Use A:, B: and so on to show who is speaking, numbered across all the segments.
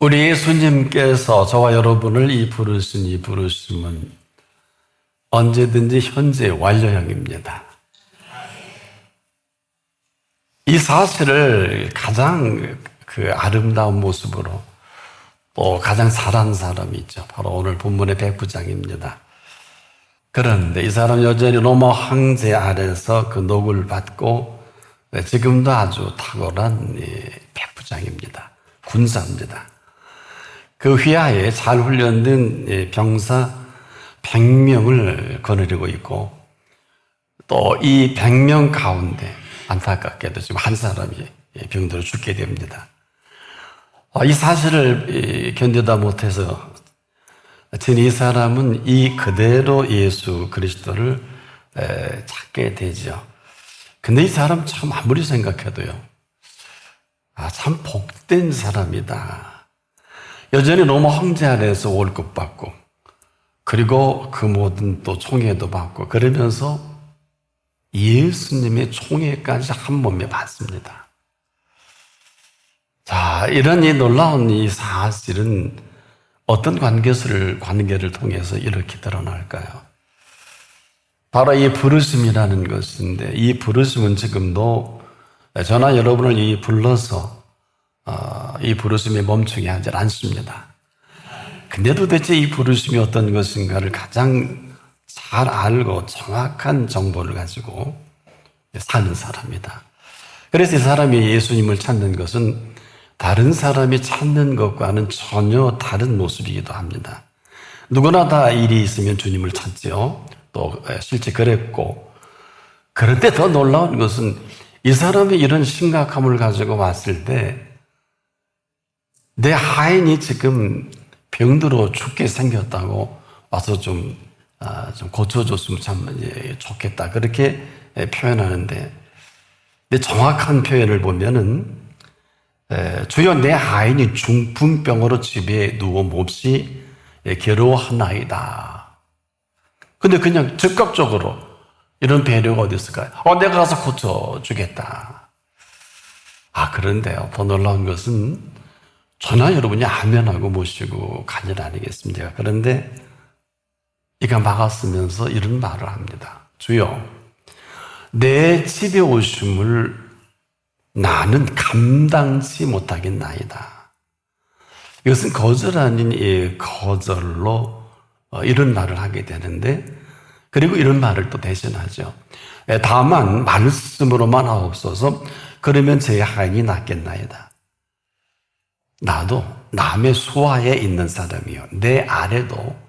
A: 우리 예수님께서 저와 여러분을 이 부르심은 언제든지 현재 완료형입니다. 이 사실을 가장 아름다운 모습으로 또 가장 잘한 사람이 있죠. 바로 오늘 본문의 백부장입니다. 그런데 이 사람 여전히 로마 황제 아래서 그 녹을 받고 지금도 아주 탁월한 백부장입니다. 군사입니다. 그 휘하에 잘 훈련된 병사 100명을 거느리고 있고 또 이 100명 가운데 안타깝게도 지금 한 사람이 병들어 죽게 됩니다. 이 사실을 견디다 못해서 이 사람은 이 그대로 예수 그리스도를 찾게 되죠. 근데 이 사람 참 아무리 생각해도요, 참 복된 사람이다. 여전히 로마 황제 아래에서 월급 받고 그리고 그 모든 또 총애도 받고 그러면서 예수님의 총애까지 한 몸에 받습니다. 자, 이런 이 놀라운 이 사실은 어떤 관계를 통해서 이렇게 드러날까요? 바로 이 부르심이라는 것인데, 이 부르심은 지금도 저나 여러분을 불러서 이 부르심에 멈추게 하지 않습니다. 근데 도대체 이 부르심이 어떤 것인가를 가장 잘 알고 정확한 정보를 가지고 사는 사람이다. 그래서 이 사람이 예수님을 찾는 것은 다른 사람이 찾는 것과는 전혀 다른 모습이기도 합니다. 누구나 다 일이 있으면 주님을 찾지요. 또 실제 그랬고, 그런데 더 놀라운 것은 이 사람이 이런 심각함을 가지고 왔을 때 내 하인이 지금 병들어 죽게 생겼다고 와서 좀 고쳐줬으면 참 좋겠다, 그렇게 표현하는데, 근데 정확한 표현을 보면은 주여 내 하인이 중풍병으로 집에 누워 몹시 괴로워하나이다. 근데 그냥 즉각적으로 이런 배려가 어디 있을까요? 내가 가서 고쳐주겠다. 그런데요, 더 놀라운 것은 저나 여러분이 아멘하고 모시고 간 일 아니겠습니까? 그런데 이가 막았으면서 이런 말을 합니다. 주여, 내 집에 오심을 나는 감당치 못하겠나이다. 이것은 거절 아닌 거절로 이런 말을 하게 되는데, 그리고 이런 말을 또 대신하죠. 다만 말씀으로만 하옵소서. 그러면 제 하인이 낫겠나이다. 나도 남의 수하에 있는 사람이요, 내 아래도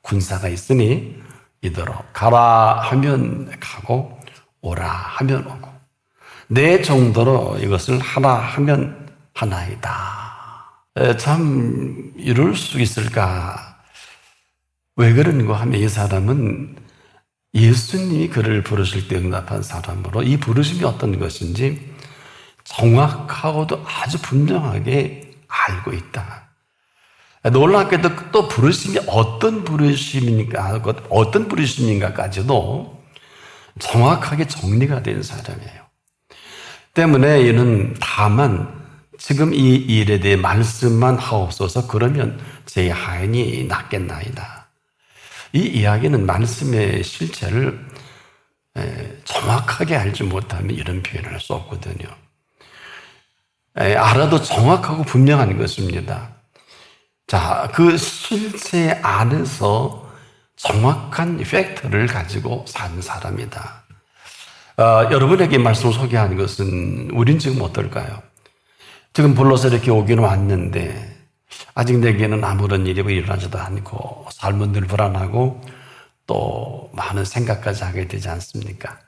A: 군사가 있으니 이대로 가라 하면 가고 오라 하면 오고 내 정도로 이것을 하라 하면 하나이다. 참 이럴 수 있을까? 왜 그런가 하면 이 사람은 예수님이 그를 부르실 때 응답한 사람으로 이 부르심이 어떤 것인지 정확하고도 아주 분명하게 알고 있다. 놀랍게도 또 부르심이 어떤 부르심인가까지도 정확하게 정리가 된 사람이에요. 때문에 이는 다만 지금 이 일에 대해 말씀만 하옵소서. 그러면 제 하인이 낫겠나이다. 이 이야기는 말씀의 실체를 정확하게 알지 못하면 이런 표현을 할 수 없거든요. 알아도 정확하고 분명한 것입니다. 자, 그 실체 안에서 정확한 팩트를 가지고 사는 사람이다. 여러분에게 말씀을 소개하는 것은 우린 지금 어떨까요? 지금 불러서 이렇게 오기는 왔는데 아직 내게는 아무런 일이 일어나지도 않고 삶은 늘 불안하고 또 많은 생각까지 하게 되지 않습니까?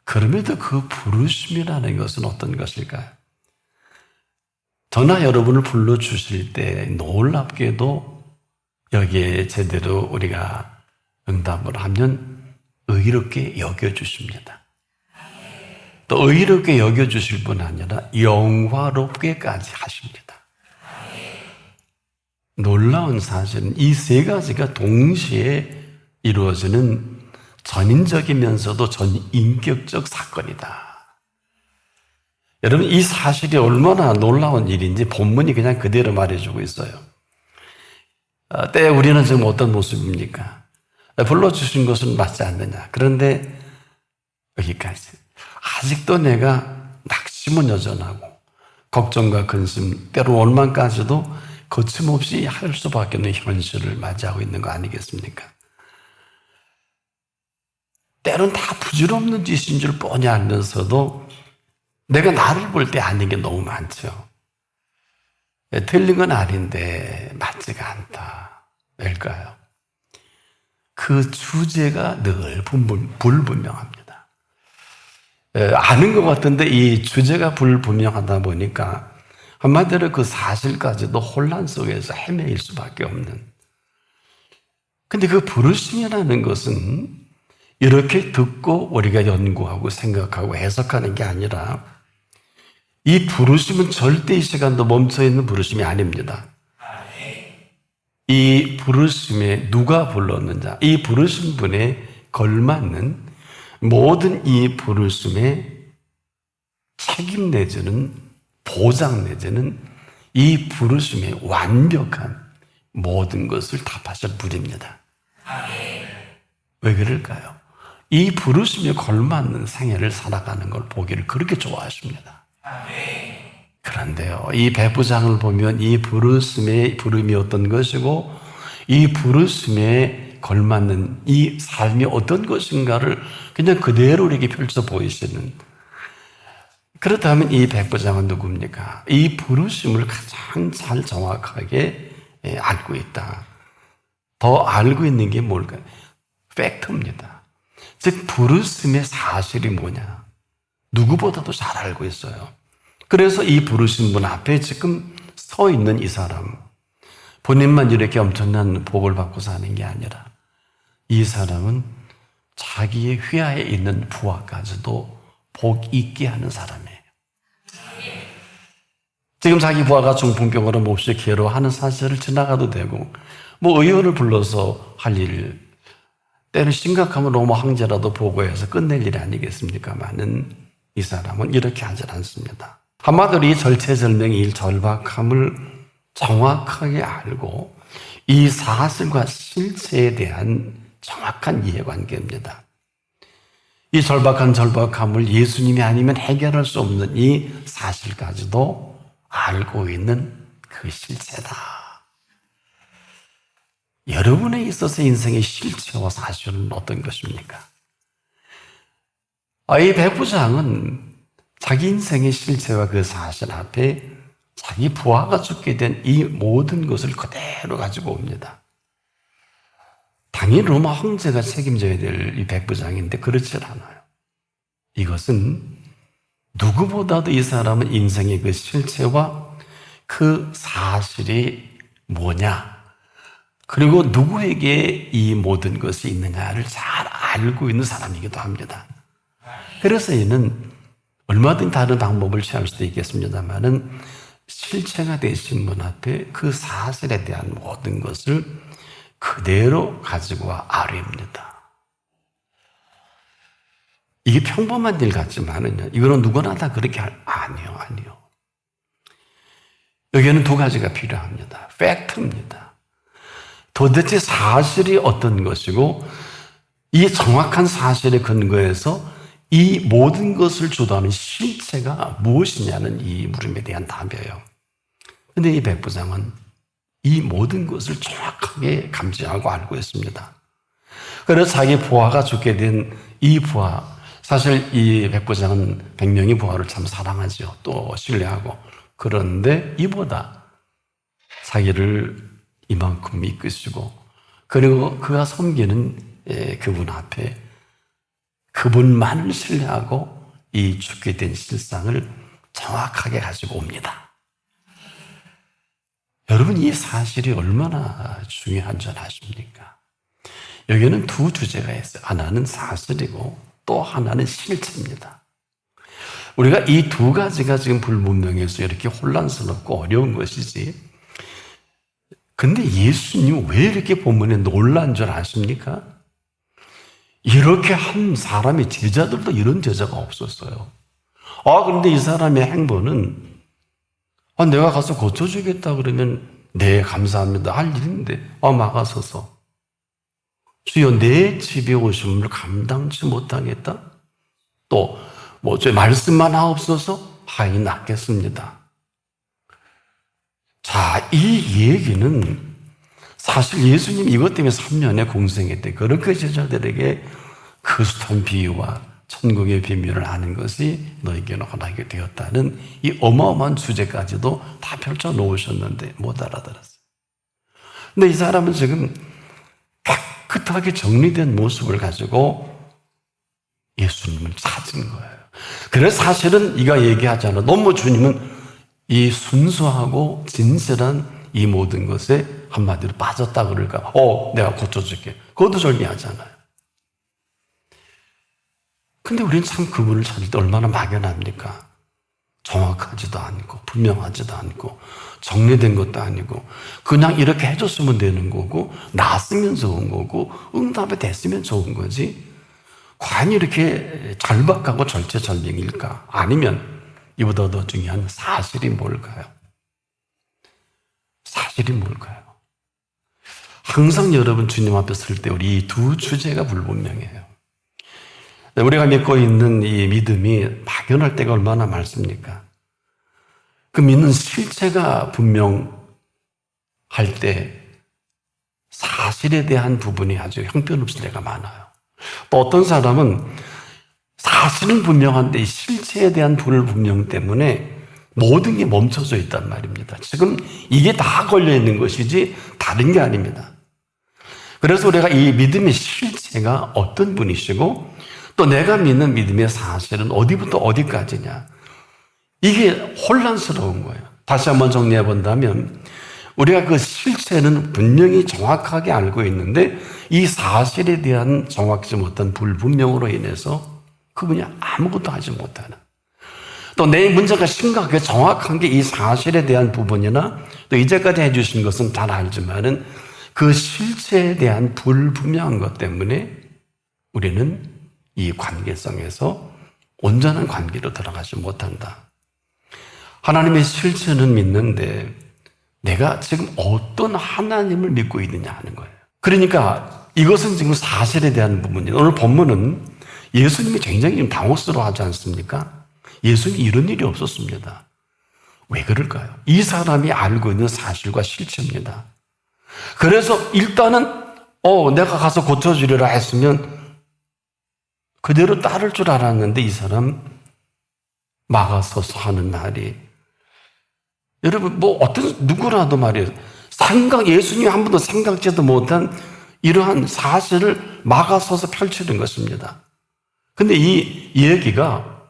A: 그럼에도 그 부르심이라는 것은 어떤 것일까요? 저나 여러분을 불러주실 때 놀랍게도 여기에 제대로 우리가 응답을 하면 의롭게 여겨주십니다. 또 의롭게 여겨주실 뿐 아니라 영화롭게까지 하십니다. 놀라운 사실은 이 세 가지가 동시에 이루어지는 전인적이면서도 전인격적 사건이다. 여러분, 이 사실이 얼마나 놀라운 일인지 본문이 그냥 그대로 말해주고 있어요. 때 우리는 지금 어떤 모습입니까? 불러주신 것은 맞지 않느냐. 그런데 여기까지. 아직도 내가 낙심은 여전하고 걱정과 근심, 때로 원망까지도 거침없이 할 수밖에 없는 현실을 맞이하고 있는 거 아니겠습니까? 때론 다 부질없는 짓인 줄 뻔히 알면서도 내가 나를 볼 때 아닌 게 너무 많죠. 틀린 건 아닌데 맞지가 않다. 왜일까요? 그 주제가 늘 불분명합니다. 아는 것 같은데 이 주제가 불분명하다 보니까 한마디로 그 사실까지도 혼란 속에서 헤매일 수밖에 없는. 근데 그 부르심이라는 것은 이렇게 듣고 우리가 연구하고 생각하고 해석하는 게 아니라 이 부르심은 절대 이 시간도 멈춰있는 부르심이 아닙니다. 이 부르심에 누가 불렀는지, 이 부르신 분에 걸맞는 모든 이 부르심에 책임 내지는 보장 내지는 이 부르심의 완벽한 모든 것을 답하실 분입니다. 왜 그럴까요? 이 부르심에 걸맞는 생애를 살아가는 걸 보기를 그렇게 좋아하십니다. 그런데요, 이 백부장을 보면 이 부르심의 부름이 어떤 것이고 이 부르심에 걸맞는 이 삶이 어떤 것인가를 그냥 그대로 우리에게 펼쳐 보이시는. 그렇다면 이 백부장은 누굽니까? 이 부르심을 가장 잘 정확하게 알고 있다. 더 알고 있는 게 뭘까요? 팩트입니다. 즉 부르심의 사실이 뭐냐? 누구보다도 잘 알고 있어요. 그래서 이 부르신 분 앞에 지금 서 있는 이 사람, 본인만 이렇게 엄청난 복을 받고 사는 게 아니라 이 사람은 자기의 휘하에 있는 부하까지도 복 있게 하는 사람이에요. 지금 자기 부하가 중풍병으로 몹시 괴로워하는 사실을 지나가도 되고 뭐 의원을 불러서 할 일, 때는 심각하면 로마 황제라도 보고해서 끝낼 일이 아니겠습니까만은 이 사람은 이렇게 하지 않습니다. 한마디로 이 절체절명의 일 절박함을 정확하게 알고 이 사실과 실체에 대한 정확한 이해관계입니다. 이 절박함을 예수님이 아니면 해결할 수 없는 이 사실까지도 알고 있는 그 실체다. 여러분에 있어서 인생의 실체와 사실은 어떤 것입니까? 이 백부장은 자기 인생의 실체와 그 사실 앞에 자기 부하가 죽게 된 이 모든 것을 그대로 가지고 옵니다. 당연히 로마 황제가 책임져야 될 이 백부장인데 그렇지 않아요. 이것은 누구보다도 이 사람은 인생의 그 실체와 그 사실이 뭐냐, 그리고 누구에게 이 모든 것이 있느냐를 잘 알고 있는 사람이기도 합니다. 그래서 이는 얼마든지 다른 방법을 취할 수도 있겠습니다만은 실체가 되신 분 앞에 그 사실에 대한 모든 것을 그대로 가지고 와 아뢰입니다. 이게 평범한 일 같지만은 이거는 누구나 다 그렇게 아니요. 여기에는 두 가지가 필요합니다. 팩트입니다. 도대체 사실이 어떤 것이고 이 정확한 사실에 근거해서 이 모든 것을 주도하는 실체가 무엇이냐는 이 물음에 대한 답이에요. 그런데 이 백부장은 이 모든 것을 정확하게 감지하고 알고 있습니다. 그래서 자기 부하가 죽게 된 이 부하, 사실 이 백부장은 100명의 부하를 참 사랑하죠. 또 신뢰하고. 그런데 이보다 자기를 이만큼 이끄시고 그리고 그가 섬기는 그분 앞에 그분만을 신뢰하고 이 죽게 된 실상을 정확하게 가지고 옵니다. 여러분, 이 사실이 얼마나 중요한 줄 아십니까? 여기는 두 주제가 있어요. 하나는 사실이고 또 하나는 실체입니다. 우리가 이 두 가지가 지금 불분명해서 이렇게 혼란스럽고 어려운 것이지. 근데 예수님 왜 이렇게 본문에 놀란 줄 아십니까? 이렇게 한 사람의 제자들도 이런 제자가 없었어요. 그런데 이 사람의 행보는 내가 가서 고쳐주겠다 그러면 네, 감사합니다 할 일인데 막아서서 주여 내 집에 오심을 감당치 못하겠다. 또 저 말씀만 하옵소서 하니 낫겠습니다. 자, 이 얘기는 사실 예수님 이것 때문에 3년에 공생했대. 그렇게 제자들에게 그 숱한 비유와 천국의 비밀을 아는 것이 너에게는 허락이 되었다는 이 어마어마한 주제까지도 다 펼쳐 놓으셨는데 못 알아들었어요. 근데 이 사람은 지금 깨끗하게 정리된 모습을 가지고 예수님을 찾은 거예요. 그래서 사실은 이가 얘기하잖아. 너무 주님은 이 순수하고 진실한 이 모든 것에 한마디로 빠졌다 그럴까? 내가 고쳐줄게. 그것도 정리하잖아요. 근데 우리는 참 그분을 찾을 때 얼마나 막연합니까? 정확하지도 않고 분명하지도 않고 정리된 것도 아니고 그냥 이렇게 해줬으면 되는 거고 나았으면 좋은 거고 응답이 됐으면 좋은 거지. 과연 이렇게 절박하고 절체절명일까? 아니면 이보다 더 중요한 사실이 뭘까요? 사실이 뭘까요? 항상 여러분 주님 앞에 설 때 우리 이 두 주제가 불분명해요. 우리가 믿고 있는 이 믿음이 막연할 때가 얼마나 많습니까? 그 믿는 실체가 분명할 때 사실에 대한 부분이 아주 형편없을 때가 많아요. 또 어떤 사람은 사실은 분명한데 실체에 대한 불분명 때문에 모든 게 멈춰져 있단 말입니다. 지금 이게 다 걸려 있는 것이지 다른 게 아닙니다. 그래서 우리가 이 믿음의 실체가 어떤 분이시고 또 내가 믿는 믿음의 사실은 어디부터 어디까지냐, 이게 혼란스러운 거예요. 다시 한번 정리해 본다면 우리가 그 실체는 분명히 정확하게 알고 있는데 이 사실에 대한 정확지 못한 불분명으로 인해서 그분이 아무것도 하지 못하는, 또 내 문제가 심각하게 정확한 게 이 사실에 대한 부분이나 또 이제까지 해주신 것은 잘 알지만은 그 실체에 대한 불분명한 것 때문에 우리는 이 관계성에서 온전한 관계로 들어가지 못한다. 하나님의 실체는 믿는데 내가 지금 어떤 하나님을 믿고 있느냐 하는 거예요. 그러니까 이것은 지금 사실에 대한 부분이에요. 오늘 본문은 예수님이 굉장히 당혹스러워하지 않습니까? 예수님이 이런 일이 없었습니다. 왜 그럴까요? 이 사람이 알고 있는 사실과 실체입니다. 그래서 일단은 내가 가서 고쳐주리라 했으면 그대로 따를 줄 알았는데 이 사람 막아서서 하는 말이, 여러분 누구라도 말이에요. 예수님이 한 번도 생각지도 못한 이러한 사실을 막아서서 펼치는 것입니다. 근데 이 얘기가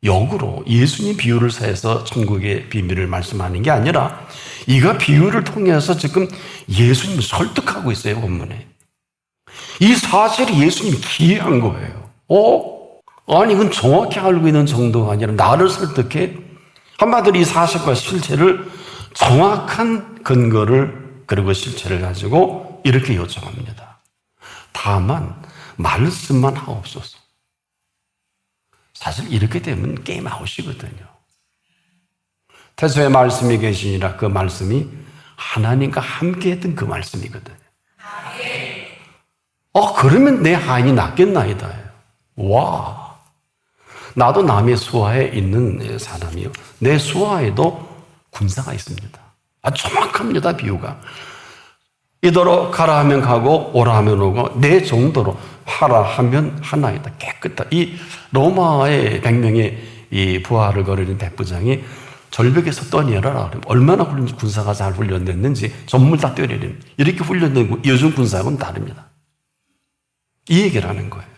A: 역으로 예수님 비유를 사해서 천국의 비밀을 말씀하는 게 아니라 이가 비유를 통해서 지금 예수님을 설득하고 있어요, 본문에. 이 사실이 예수님이 기이한 거예요. 아니, 이건 정확히 알고 있는 정도가 아니라 나를 설득해? 한마디로 이 사실과 실체를 정확한 근거를 그리고 실체를 가지고 이렇게 요청합니다. 다만 말씀만 하옵소서. 사실 이렇게 되면 게임 아웃이거든요. 태초에 말씀이 계시니라, 그 말씀이 하나님과 함께 했던 그 말씀이거든요. 그러면 내 하인이 낫겠나이다. 와, 나도 남의 수하에 있는 사람이요. 내 수하에도 군사가 있습니다. 정확합니다, 비유가. 이더러 가라 하면 가고 오라 하면 오고 내 정도로 하라 하면 하나이다. 깨끗하다. 이 로마의 100명의 이 부하를 거르는 백부장이 절벽에서 떠내려라 그러면 얼마나 군사가 잘 훈련됐는지 전물 다 때리는, 이렇게 훈련된 요즘 군사하고는 다릅니다. 이 얘기를 하는 거예요.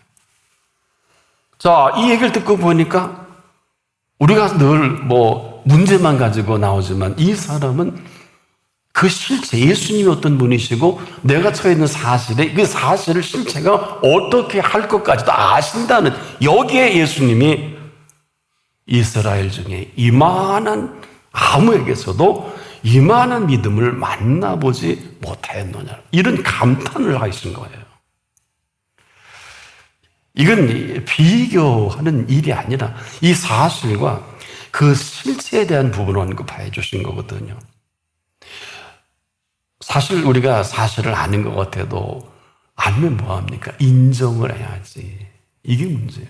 A: 자, 이 얘기를 듣고 보니까 우리가 늘 문제만 가지고 나오지만 이 사람은 그 실체, 예수님이 어떤 분이시고 내가 처해 있는 사실에 그 사실을 실체가 어떻게 할 것까지도 아신다는, 여기에 예수님이 이스라엘 중에 이만한 아무에게서도 이만한 믿음을 만나보지 못하였느냐, 이런 감탄을 하신 거예요. 이건 비교하는 일이 아니라 이 사실과 그 실체에 대한 부분을 언급해 주신 거거든요. 사실 우리가 사실을 아는 것 같아도 알면 뭐합니까? 인정을 해야지. 이게 문제예요.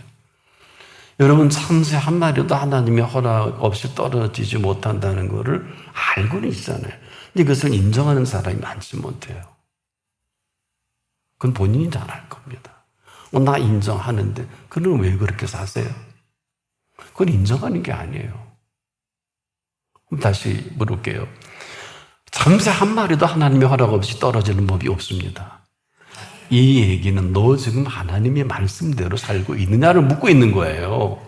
A: 여러분, 참새 한 마리도 하나님의 허락 없이 떨어지지 못한다는 것을 알고는 있잖아요. 근데 그것을 인정하는 사람이 많지 못해요. 그건 본인이 잘 알 겁니다. 나 인정하는데 그는 왜 그렇게 사세요? 그건 인정하는 게 아니에요. 그럼 다시 물을게요. 참새 한 마리도 하나님의 허락 없이 떨어지는 법이 없습니다. 이 얘기는 너 지금 하나님의 말씀대로 살고 있느냐를 묻고 있는 거예요.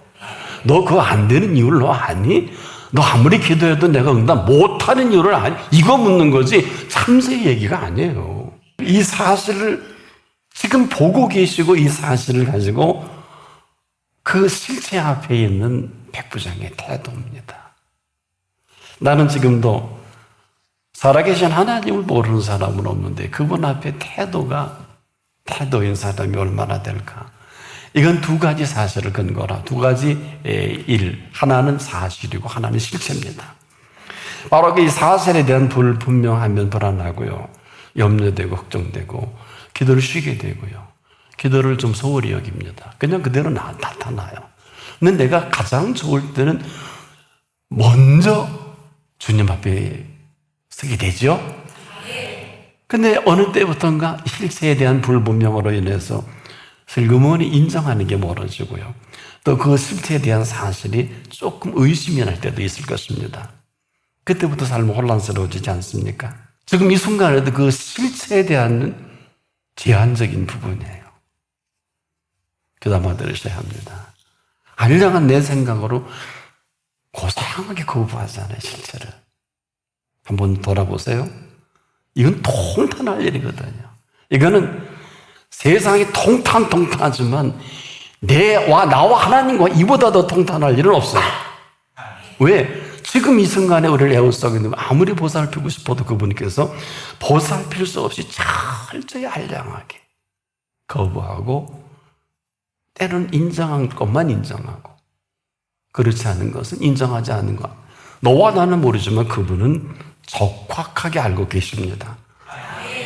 A: 너 그거 안 되는 이유를 너 아니? 너 아무리 기도해도 내가 응답 못하는 이유를 아니? 이거 묻는 거지 참새 얘기가 아니에요. 이 사실을 지금 보고 계시고 이 사실을 가지고 그 실체 앞에 있는 백부장의 태도입니다. 나는 지금도 살아계신 하나님을 모르는 사람은 없는데 그분 앞에 태도인 사람이 얼마나 될까? 이건 두 가지 사실을 근거라. 두 가지 일. 하나는 사실이고 하나는 실체입니다. 바로 이 사실에 대한 불분명하면 불안하고요. 염려되고 걱정되고 기도를 쉬게 되고요. 기도를 좀 소홀히 여깁니다. 그냥 그대로 나타나요. 근데 내가 가장 좋을 때는 먼저 주님 앞에 서게 되죠. 근데 어느 때부터인가 실체에 대한 불분명으로 인해서 슬그머니 인정하는 게 멀어지고요. 또 그 실체에 대한 사실이 조금 의심이 날 때도 있을 것입니다. 그때부터 삶은 혼란스러워지지 않습니까? 지금 이 순간에도 그 실체에 대한 제한적인 부분이에요. 귀담아 들으셔야 합니다. 알량한 내 생각으로 고상하게 거부하잖아요, 실체를. 한번 돌아보세요. 이건 통탄할 일이거든요. 이거는 세상이 통탄하지만 나와 하나님과 이보다 더 통탄할 일은 없어요. 왜? 지금 이 순간에 우리를 에워싸고 있는 아무리 보살피고 싶어도 그분께서 보살필 수 없이 철저히 알량하게 거부하고 때로는 인정한 것만 인정하고 그렇지 않은 것은 인정하지 않는 것. 너와 나는 모르지만 그분은 적확하게 알고 계십니다.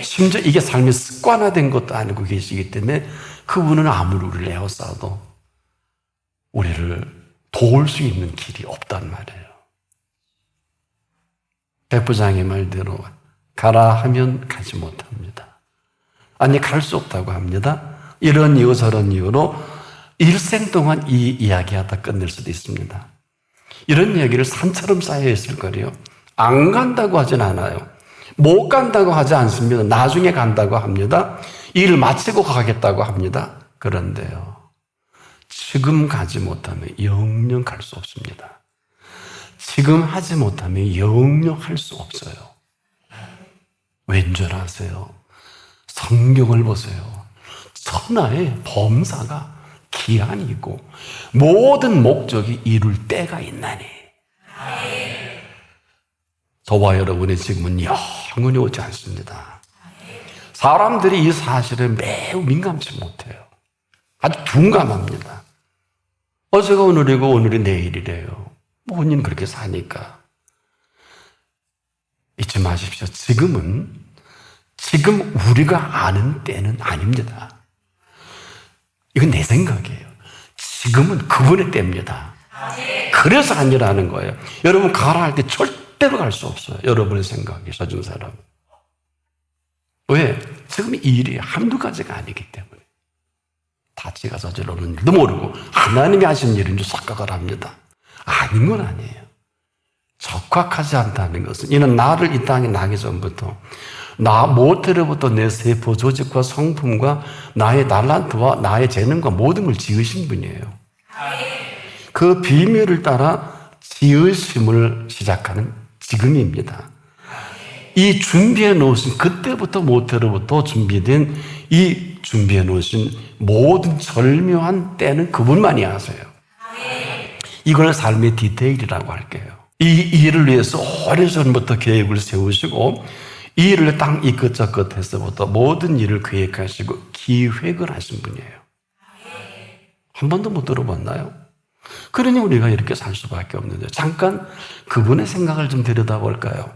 A: 심지어 이게 삶의 습관화된 것도 알고 계시기 때문에 그분은 아무리 우리를 에워싸도 우리를 도울 수 있는 길이 없단 말이에요. 백부장의 말대로 가라 하면 가지 못합니다. 아니, 갈 수 없다고 합니다. 이런 이유 저런 이유로 일생 동안 이 이야기하다 끝낼 수도 있습니다. 이런 이야기를 산처럼 쌓여 있을 거래요. 안 간다고 하진 않아요. 못 간다고 하지 않습니다. 나중에 간다고 합니다. 일 마치고 가겠다고 합니다. 그런데요, 지금 가지 못하면 영영 갈 수 없습니다. 지금 하지 못하면 영영 할 수 없어요. 왠 줄 아세요? 성경을 보세요. 천하의 범사가 기한이 있고 모든 목적이 이룰 때가 있나니 저와 여러분의 지금은 영원히 오지 않습니다. 사람들이 이 사실에 매우 민감치 못해요. 아주 둔감합니다. 어제가 오늘이고 오늘이 내일이래요. 본인 그렇게 사니까. 잊지 마십시오. 지금 우리가 아는 때는 아닙니다. 이건 내 생각이에요. 지금은 그분의 때입니다. 그래서 안 일하는 거예요. 여러분 가라 할 때 절대로 갈 수 없어요. 여러분의 생각이 서준 사람. 왜? 지금 이 일이 한두 가지가 아니기 때문에. 다 제가 저지르는 일도 모르고 하나님이 하신 일인 줄 착각을 합니다. 아닌 건 아니에요. 적확하지 않다는 것은 이는 나를 이 땅에 나기 전부터 나 모태로부터 내 세포 조직과 성품과 나의 달란트와 나의 재능과 모든 걸 지으신 분이에요. 그 비밀을 따라 지으심을 시작하는 지금입니다. 이 준비해 놓으신 그때부터 모태로부터 준비된 이 준비해 놓으신 모든 절묘한 때는 그분만이 아세요. 이걸 삶의 디테일이라고 할게요. 이 일을 위해서 오래전부터 계획을 세우시고 이 일을 딱 이것저것 해서부터 모든 일을 계획하시고 기획을 하신 분이에요. 한 번도 못 들어봤나요? 그러니 우리가 이렇게 살 수밖에 없는데 잠깐 그분의 생각을 좀 들여다볼까요?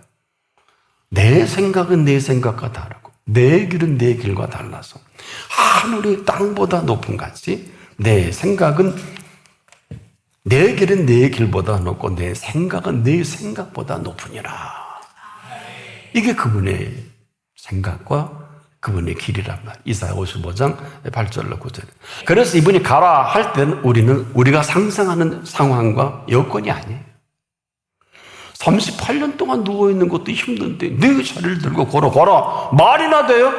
A: 내 생각은 내 생각과 다르고 내 길은 내 길과 달라서 하늘이 땅보다 높은 같이 내 생각은 내 길은 내 길보다 높고 내 생각은 내 생각보다 높으니라. 이게 그분의 생각과 그분의 길이란 말. 이사야 55장 8절로 9절. 그래서 이분이 가라 할 때는 우리가 상상하는 상황과 여건이 아니에요. 38년 동안 누워있는 것도 힘든데 네 자리를 들고 걸어봐라. 말이나 돼요?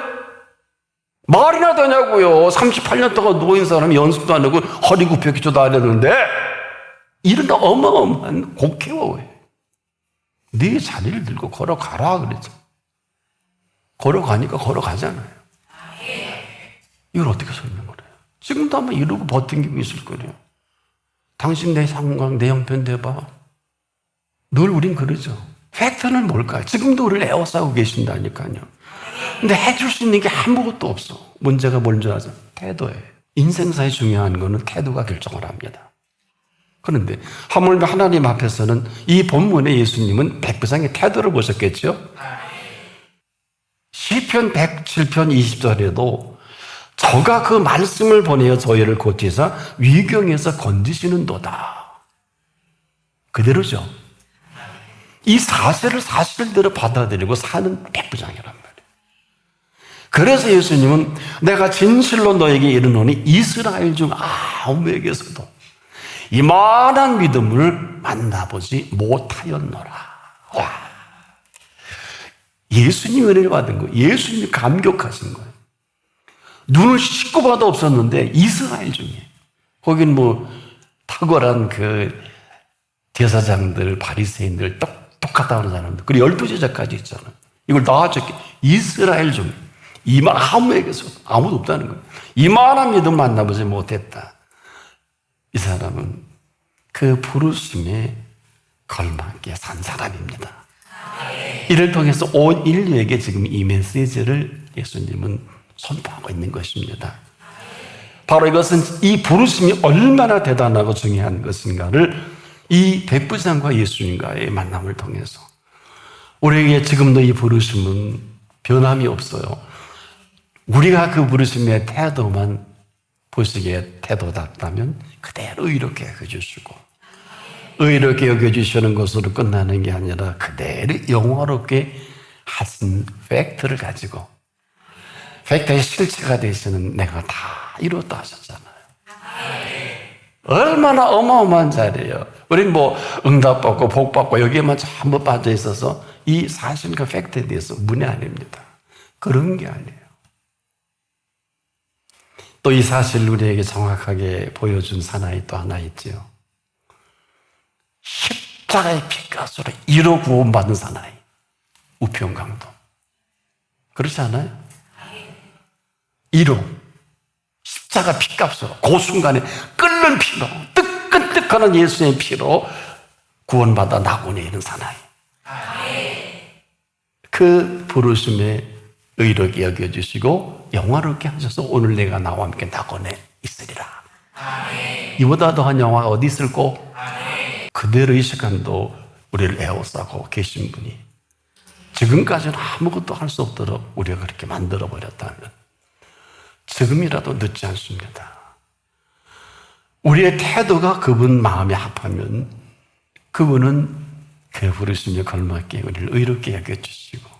A: 말이나 되냐고요. 38년 동안 누워있는 사람이 연습도 안 하고 허리 굽혀 기도도 안 했는데 이런 어마어마한 곡해워요. 네 자리를 들고 걸어가라 그랬죠. 걸어가니까 걸어가잖아요. 이걸 어떻게 설명을 해요? 지금도 아마 이러고 버티고 있을 거예요. 당신 내 상황, 내 형편 대봐. 늘 우린 그러죠. 팩트는 뭘까요? 지금도 우리를 에워싸고 계신다니까요. 근데 해줄 수 있는 게 아무것도 없어. 문제가 뭔지 아죠? 태도예요. 인생사에 중요한 거는 태도가 결정을 합니다. 그런데 하물며 하나님 앞에서는 이 본문의 예수님은 백부장의 태도를 보셨겠죠? 시편 107편 20절에도 저가 그 말씀을 보내어 저희를 고치사 위경에서 건지시는도다. 그대로죠. 이 사실을 사실대로 받아들이고 사는 백부장이란 말이에요. 그래서 예수님은 내가 진실로 너에게 이르노니 이스라엘 중 아무에게서도 이만한 믿음을 만나보지 못하였노라. 와. 예수님이 은혜를 받은 거예요. 예수님이 감격하신 거예요. 눈을 씻고 봐도 없었는데 이스라엘 중에 거긴 뭐 탁월한 그 제사장들, 바리새인들 똑같다 하는 사람들 그리고 12제자까지 있잖아요. 이걸 나와줬기 이스라엘 중에 아무에게서 아무도 없다는 거예요. 이만한 믿음 만나보지 못했다. 이 사람은 그 부르심에 걸맞게 산 사람입니다. 이를 통해서 온 인류에게 지금 이 메시지를 예수님은 선포하고 있는 것입니다. 바로 이것은 이 부르심이 얼마나 대단하고 중요한 것인가를 이 백부장과 예수님과의 만남을 통해서 우리에게 지금도 이 부르심은 변함이 없어요. 우리가 그 부르심의 태도만 보시기에 태도답다면 그대로 이렇게 여겨주시고 의롭게 여겨주시는 것으로 끝나는 게 아니라 그대로 영화롭게 하신 팩트를 가지고 팩트의 실체가 되시는 내가 다 이뤘다 하셨잖아요. 얼마나 어마어마한 자리예요. 우린 뭐 응답받고 복받고 여기에만 전부 빠져 있어서 이 사실과 팩트에 대해서 문의 아닙니다. 그런 게 아니에요. 또 이 사실을 우리에게 정확하게 보여준 사나이 또 하나 있지요. 십자가의 피값으로 1호 구원받은 사나이 우평강도 그렇지 않아요? 1호 십자가 피값으로 그 순간에 끓는 피로 뜨끈뜨끈한 예수의 피로 구원받아 낙원에 있는 사나이 그 부르심에 의롭게 여겨주시고 영화롭게 하셔서 오늘 내가 나와 함께 낙원에 있으리라. 이보다 더한 영화가 어디 있을꼬? 그대로 이 시간도 우리를 에워싸고 계신 분이 지금까지는 아무것도 할 수 없도록 우리가 그렇게 만들어버렸다면 지금이라도 늦지 않습니다. 우리의 태도가 그분 마음에 합하면 그분은 그 부르심에 걸맞게 우리를 의롭게 여겨주시고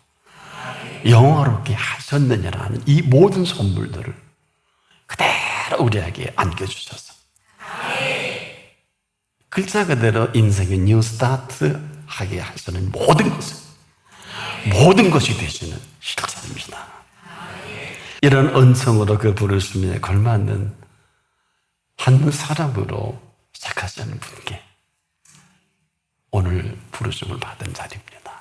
A: 영화롭게 하셨느냐라는 이 모든 선물들을 그대로 우리에게 안겨주셔서 글자 그대로 인생의 뉴 스타트 하게 하시는 모든 것이 되시는 실체입니다. 이런 은총으로 그 부르심에 걸맞는 한 사람으로 시작하시는 분께 오늘 부르심을 받은 자리입니다.